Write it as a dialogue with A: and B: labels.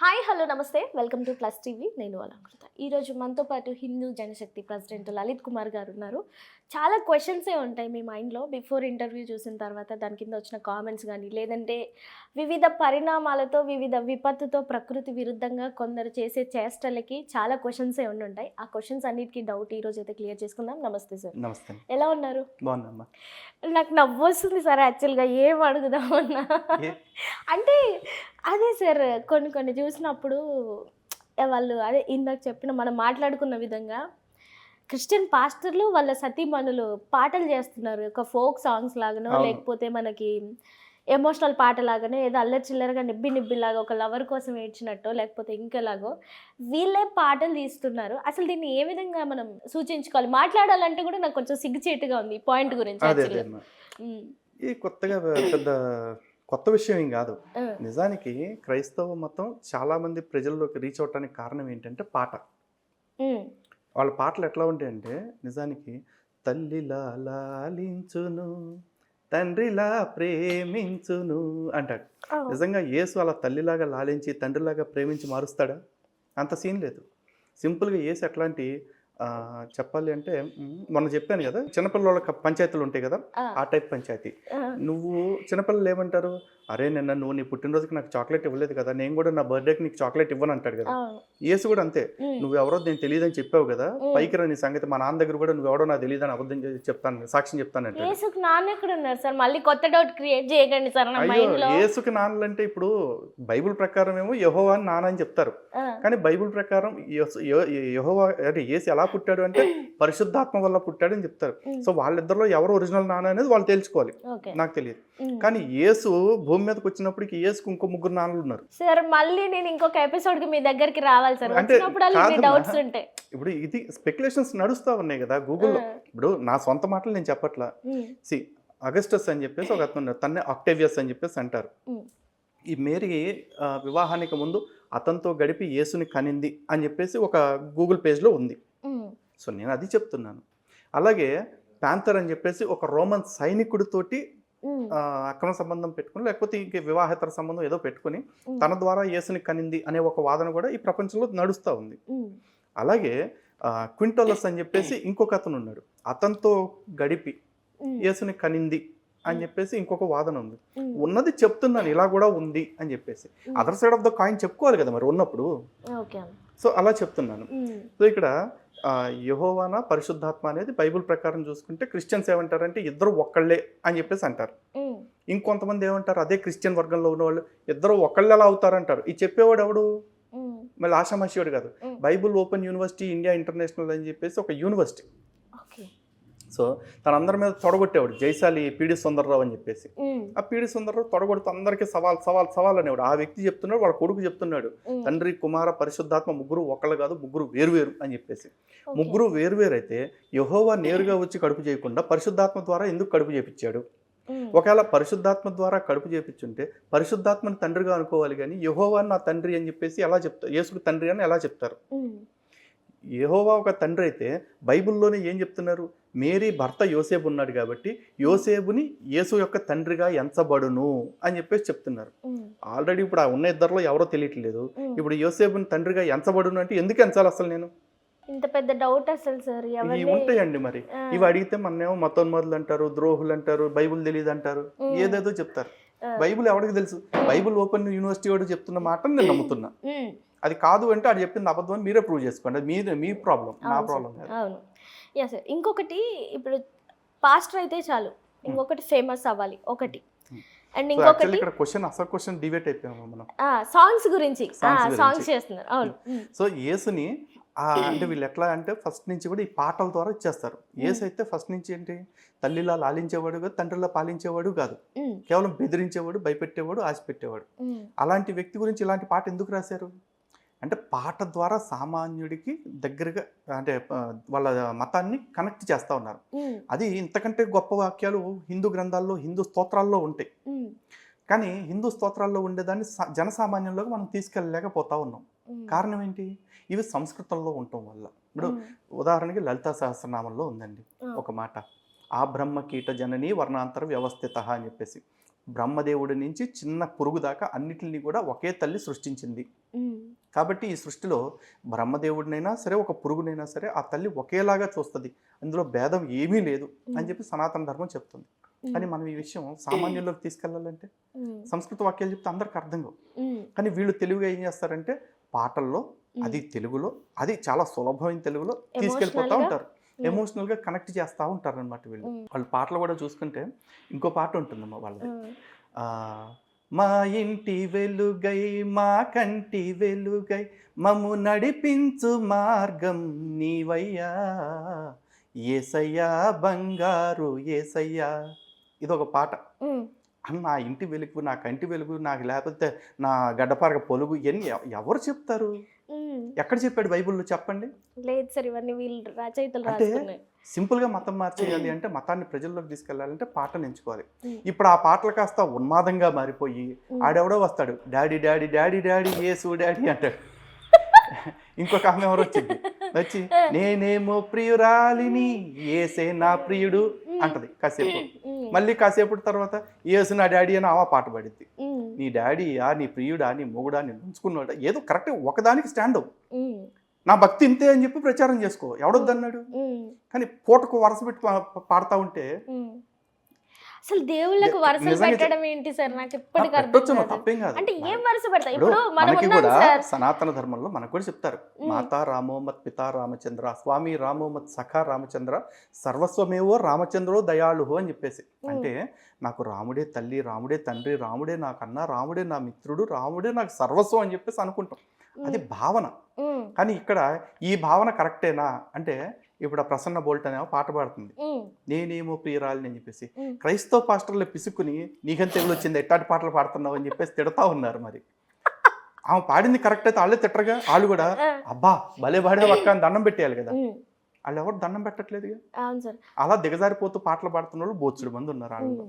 A: Hi hello నమస్తే welcome to plus TV నేను అలంకృత. ఈరోజు మనతో పాటు హిందూ జనశక్తి ప్రెసిడెంట్ లలిత్ కుమార్ గారు ఉన్నారు. చాలా క్వశ్చన్సే ఉంటాయి మీ మైండ్లో బిఫోర్ ఇంటర్వ్యూ చూసిన తర్వాత దాని కింద వచ్చిన కామెంట్స్ కానీ లేదంటే వివిధ పరిణామాలతో వివిధ విపత్తుతో ప్రకృతి విరుద్ధంగా కొందరు చేసే చేష్టలకి చాలా క్వశ్చన్సే ఉంటాయి. ఆ క్వశ్చన్స్ అన్నిటికీ డౌట్ ఈరోజు అయితే క్లియర్ చేసుకుందాం. నమస్తే సార్.
B: నమస్తే.
A: ఎలా ఉన్నారు?
B: బాగున్నామ్మా.
A: నాకు నవ్వు వస్తుంది సార్ యాక్చువల్గా ఏం అడుగుదామన్నా.
B: ఏ
A: అంటే అదే సార్ కొన్ని కొన్ని చూసినప్పుడు వాళ్ళు అదే ఇందాక చెప్పిన మనం మాట్లాడుకున్న విధంగా క్రిస్టియన్ పాస్టర్లు వాళ్ళ సతీమణులు పాటలు చేస్తున్నారు. ఒక ఫోక్ సాంగ్స్ లాగానో
B: అవును.
A: లేకపోతే మనకి ఎమోషనల్ పాట లాగానో ఏదో అల్లరి చిల్లరగా నిబ్బి నిబ్బిలాగా ఒక లవర్ కోసం ఏడ్చినట్టో లేకపోతే ఇంకెలాగో వీళ్ళే పాటలు తీస్తున్నారు. అసలు దీన్ని ఏ విధంగా మనం సూచించుకోవాలి? మాట్లాడాలంటే కూడా నాకు కొంచెం సిగ్గుచేటుగా ఉంది ఈ పాయింట్ గురించి
B: అదే
A: యాక్చువల్గా.
B: అమ్మా. ఈ కొత్తగా పెద్ద కొత్త విషయం ఏం కాదు. నిజానికి క్రైస్తవ మతం చాలా మంది ప్రజల్లోకి రీచ్ అవటానికి కారణం ఏంటంటే పాట. వాళ్ళ పాటలు ఎట్లా ఉంటాయంటే నిజానికి తల్లిలా లాలించును తండ్రిలా ప్రేమించును అంటాడు. నిజంగా యేసు అలా తల్లిలాగా లాలించి తండ్రిలాగా ప్రేమించి మారుస్తాడా? అంత సీన్ లేదు. సింపుల్గా యేసు ఎట్లాంటి చెప్పాలి అంటే మొన్న చెప్పాను కదా, చిన్నపిల్లల పంచాయతీలు ఉంటాయి కదా, ఆ టైప్ పంచాయతీ. నువ్వు చిన్నపిల్లలు ఏమంటారు, అరే నిన్న నువ్వు నీ పుట్టినరోజుకి నాకు చాక్లెట్ ఇవ్వలేదు కదా, నేను కూడా నా బర్త్డేకి నీకు చాక్లెట్ ఇవ్వను అంటాడు కదా. యేసు కూడా అంతే, నువ్వు ఎవరో నేను తెలియదని చెప్పావు కదా, పైకి రా నీ సంగతి, మా నాన్న దగ్గర కూడా నువ్వు ఎవడో నాకు తెలియదని అబద్ధం చెప్తాను, సాక్ష్యం చెప్తానంటే.
A: యేసుకి నాన్న ఎక్కడ ఉన్నారు సార్? మళ్ళీ కొత్త డౌట్ క్రియేట్ చేయకండి సార్ నా మైండ్లో.
B: యేసుకి నాన్నలంటే ఇప్పుడు బైబిల్ ప్రకారం ఏమో యెహోవా అని నాన్న అని చెప్తారు, కానీ బైబిల్ ప్రకారం యెహోవా అంటే యేసు ఎలా పుట్టాడు అంటే పరిశుద్ధాత్మ వల్ల పుట్టాడు అని చెప్తారు. సో వాళ్ళిద్దరిలో ఎవరు ఒరిజినల్ నాన్న అనేది వాళ్ళు తెలుసుకోవాలి, నాకు తెలియదు. కానీ యేసు భూమి మీదకి వచ్చినప్పటికి యేసుకు ఇంకో ముగ్గురు నాన్నలు ఉన్నారు
A: సార్. మళ్ళీ నేను ఇంకొక ఎపిసోడ్ కి మీ దగ్గరికి రావాలి సార్,
B: అంటే
A: డౌట్స్ ఉంటాయి.
B: ఇప్పుడు ఇది స్పెక్యులేషన్స్ నడుస్తా ఉన్నాయి కదా గూగుల్లో. ఇప్పుడు నా సొంత మాటలు నేను చెప్పట్లా. సి అగస్టస్ అని చెప్పేసి ఒక అతను ఉన్నారు, తన్నే ఆక్టేవియస్ అని చెప్పేసి అంటారు. ఈ మేరీ వివాహానికి ముందు అతనితో గడిపి యేసుని కనింది అని చెప్పేసి ఒక గూగుల్ పేజ్లో ఉంది. సో నేను అది చెప్తున్నాను. అలాగే ప్యాంథర్ అని చెప్పేసి ఒక రోమన్ సైనికుడితోటి అక్రమ సంబంధం పెట్టుకుని లేకపోతే ఇంక వివాహేతర సంబంధం ఏదో పెట్టుకుని తన ద్వారా యేసుని కనింది అనే ఒక వాదన కూడా ఈ ప్రపంచంలో నడుస్తూ ఉంది. అలాగే క్వింటోలస్ అని చెప్పేసి ఇంకొక అతను ఉన్నాడు, అతనితో గడిపి యేసుని కనింది అని చెప్పేసి ఇంకొక వాదన ఉంది. ఉన్నది చెప్తున్నాను, ఇలా కూడా ఉంది అని చెప్పేసి. Other side of the coin చెప్పుకోవాలి కదా మరి ఉన్నప్పుడు. సో అలా చెప్తున్నాను. సో ఇక్కడ యెహోవానా పరిశుద్ధాత్మ అనేది బైబిల్ ప్రకారం చూసుకుంటే క్రిస్టియన్స్ ఏమంటారంటే ఇద్దరు ఒక్కళ్ళే అని చెప్పేసి అంటారు. ఇంకొంతమంది ఏమంటారు, అదే క్రిస్టియన్ వర్గంలో ఉన్న వాళ్ళు ఇద్దరు ఒక్కళ్ళు ఎలా అవుతారంటారు. ఇది చెప్పేవాడు ఎవడు? మళ్ళీ ఆషామాషివాడు కాదు, Bible open university India international అని చెప్పేసి ఒక యూనివర్సిటీ. సో తనందరి మీద తొడగొట్టేవాడు జైశాలి పీడి సుందర్రావు అని చెప్పేసి. ఆ పీడి సుందర్రావు తొడగొడుతూ అందరికీ సవాల్ సవాల్ సవాల్ అనేవాడు. ఆ వ్యక్తి చెప్తున్నాడు, వాళ్ళ కొడుకు చెప్తున్నాడు, తండ్రి కుమార పరిశుద్ధాత్మ ముగ్గురు ఒకళ్ళు కాదు, ముగ్గురు వేరువేరు అని చెప్పేసి. ముగ్గురు వేరువేరు అయితే యెహోవా నేరుగా వచ్చి కడుపు చేయకుండా పరిశుద్ధాత్మ ద్వారా ఎందుకు కడుపు చేపించాడు? ఒకవేళ పరిశుద్ధాత్మ ద్వారా కడుపు చేపించుంటే పరిశుద్ధాత్మని తండ్రిగా అనుకోవాలి, కానీ యెహోవా నా తండ్రి అని చెప్పేసి ఎలా చెప్తారు? యేసుకు తండ్రి అని ఎలా చెప్తారు? యెహోవా ఒక తండ్రి అయితే బైబిల్లోనే ఏం చెప్తున్నారు, మేరీ భర్త యోసేపు ఉన్నాడు కాబట్టి యోసేపుని యేసు యొక్క తండ్రిగా ఎంచబడును అని చెప్పేసి చెప్తున్నారు. ఆల్రెడీ ఇప్పుడు ఆ ఉన్న ఇద్దరిలో ఎవరో తెలియట్లేదు. ఇప్పుడు యోసేపుని తండ్రిగా ఎంచబడును అంటే ఎందుకు ఎంచాలి అసలు? నేను
A: ఇంత పెద్ద డౌట్ అసలు సార్.
B: ఇవి ఉంటాయండి మరి. ఇవి అడిగితే మన్నేమో మతోన్మాదులు అంటారు, ద్రోహులు అంటారు, బైబిల్ తెలియదు అంటారు, ఏదేదో చెప్తారు. బైబిల్ ఎవరికి తెలుసు? బైబిల్ ఓపెన్ యూనివర్సిటీ వాడు చెప్తున్న మాట నేను నమ్ముతున్నా. అది కాదు అంటే అది చెప్పింది అబద్ధం అని మీరే ప్రూవ్ చేసుకోండి. అది మీ ప్రాబ్లం, నా ప్రాబ్లం కాదు.
A: అవును. Yes sir. ఇంకొకటి, ఇప్పుడు పాస్టర్ అయితే చాలు, ఇంకొకటి ఫేమస్ అవ్వాలి ఒకటి. అండ్ ఇంకొకటి
B: ఇక్కడ అసలు క్వశ్చన్ డిబేట్ అయిపోయాము మనం.
A: సాంగ్స్ గురించి సాంగ్స్ చేస్తున్నారు. అవును.
B: సో యేసుని అంటే వీళ్ళు ఎట్లా అంటే ఫస్ట్ నుంచి కూడా ఈ పాటల ద్వారా ఇచ్చేస్తారు. యేసు అయితే ఫస్ట్ నుంచి ఏంటి, తల్లిలా లాలించేవాడు కాదు, తండ్రిలా పాలించేవాడు కాదు, కేవలం బెదిరించేవాడు, భయపెట్టేవాడు, ఆశ పెట్టేవాడు. అలాంటి వ్యక్తి గురించి ఇలాంటి పాట ఎందుకు రాశారు అంటే పాట ద్వారా సామాన్యుడికి దగ్గరగా అంటే వాళ్ళ మతాన్ని కనెక్ట్ చేస్తూ ఉన్నారు. అది ఇంతకంటే గొప్ప వాక్యాలు హిందూ గ్రంథాల్లో, హిందూ స్తోత్రాల్లో ఉంటాయి. కానీ హిందూ స్తోత్రాల్లో ఉండేదాన్ని జనసామాన్యంలోకి మనం తీసుకెళ్ళలేకపోతా ఉన్నాం. కారణం ఏంటి? ఇవి సంస్కృతంలో ఉండటం వల్ల. ఇప్పుడు ఉదాహరణకి లలితా సహస్రనామంలో ఉందండి ఒక మాట, ఆ బ్రహ్మ కీట జనని వర్ణాంతర వ్యవస్థిత అని చెప్పేసి. బ్రహ్మదేవుడి నుంచి చిన్న పురుగు దాకా అన్నిటిని కూడా ఒకే తల్లి సృష్టించింది. కాబట్టి ఈ సృష్టిలో బ్రహ్మదేవుడినైనా సరే ఒక పురుగునైనా సరే ఆ తల్లి ఒకేలాగా చూస్తుంది, అందులో భేదం ఏమీ లేదు అని చెప్పి సనాతన ధర్మం చెప్తుంది. కానీ మనం ఈ విషయం సామాన్యుల్లోకి తీసుకెళ్లాలంటే సంస్కృత వాక్యాలు చెప్తే అందరికి అర్థం కావు. కానీ వీళ్ళు తెలుగుగా ఏం చేస్తారంటే పాటల్లో, అది తెలుగులో, అది చాలా సులభమైన తెలుగులో తీసుకెళ్ళిపోతూ ఉంటారు, ఎమోషనల్గా కనెక్ట్ చేస్తూ ఉంటారు అనమాట వీళ్ళు. వాళ్ళ పాటలు కూడా చూసుకుంటే ఇంకో పాట ఉంటుందమ్మా వాళ్ళది. మా ఇంటి వెలుగై మా కంటి వెలుగై మమ్ము నడిపించు మార్గం నీవయ్యా, యేసయ్యా బంగారు యేసయ్యా. ఇదొక పాట. నా ఇంటి వెలుగు, నా కంటి వెలుగు, నాకు లేకపోతే నా గడ్డపారగ పొలుగు, ఇవన్నీ ఎవరు చెప్తారు? ఎక్కడ చెప్పాడు బైబిల్లో చెప్పండి?
A: లేదు సార్, ఇవన్నీ వీళ్ళు రచయితలు
B: అంటే
A: రాసుకున్నాయి.
B: సింపుల్గా మతం మార్చేయాలి అంటే, మతాన్ని ప్రజల్లోకి తీసుకెళ్ళాలంటే పాటను ఎంచుకోవాలి. ఇప్పుడు ఆ పాటలు కాస్త ఉన్మాదంగా మారిపోయి ఆడెవడో వస్తాడు, డాడీ డాడీ డాడీ డాడీ యేసు డాడీ అంటాడు. ఇంకొక ఆమె ఎవరు వచ్చింది, వచ్చి నేనేమో ప్రియురాలిని యేసే నా ప్రియుడు అంటది కాసేపు. మళ్ళీ కాసేపు తర్వాత యేసు నా డాడీ అని ఆమె పాట పాడిద్ది. నీ డాడీయా, నీ ప్రియుడా, నీ మొగుడా, నీ ఉంచుకున్నాడా, ఏదో కరెక్ట్ ఒకదానికి స్టాండ్ అవ్వు. నా భక్తి ఇంతే అని చెప్పి ప్రచారం చేసుకో, ఎవడొద్దన్నాడు? కానీ పూటకు వరుస పెట్టి పాడుతూ ఉంటే
A: అసలు దేవుళ్ళకు వరుసలు పెట్టడం ఏంటి సార్? నాకు ఇప్పటికీ అర్థం కాదు.
B: తప్పేం కాదు.
A: అంటే ఏం వరుస పెడతా? ఇప్పుడు
B: మనకి కూడా సనాతన ధర్మంలో మనకు కూడా చెప్తారు, మాతా రామోమత్ పితా రామచంద్ర, స్వామి రామోమత్ సఖా రామచంద్ర, సర్వస్వమేవో రామచంద్రో దయాళు అని చెప్పేసి. అంటే నాకు రాముడే తల్లి, రాముడే తండ్రి, రాముడే నాకు అన్న, రాముడే నా మిత్రుడు, రాముడే నాకు సర్వస్వం అని చెప్పేసి అనుకుంటాం. అది భావన. కానీ ఇక్కడ ఈ భావన కరెక్టేనా అంటే, ఇప్పుడు ఆ ప్రసన్న బోల్ట్ అనే పాట పాడుతుంది, నేనేమో ప్రియురాలిని అని చెప్పేసి. క్రైస్తవ పాస్టర్లు పిసుక్కుని నీకెంత తెగులు వచ్చింది, ఎట్టాటి పాటలు పాడుతున్నావు అని చెప్పేసి తిడతా ఉన్నారు. మరి ఆమె పాడింది కరెక్ట్ అయితే వాళ్ళే తిట్టరుగా, వాళ్ళు కూడా అబ్బా భలే పాడే పక్క అని దండం పెట్టేయాలి కదా. వాళ్ళు ఎవరు దండం పెట్టట్లేదుగా. అలా దిగజారిపోతూ పాటలు పాడుతున్న వాళ్ళు బోచ్చుడు మంది ఉన్నారు. వాళ్ళు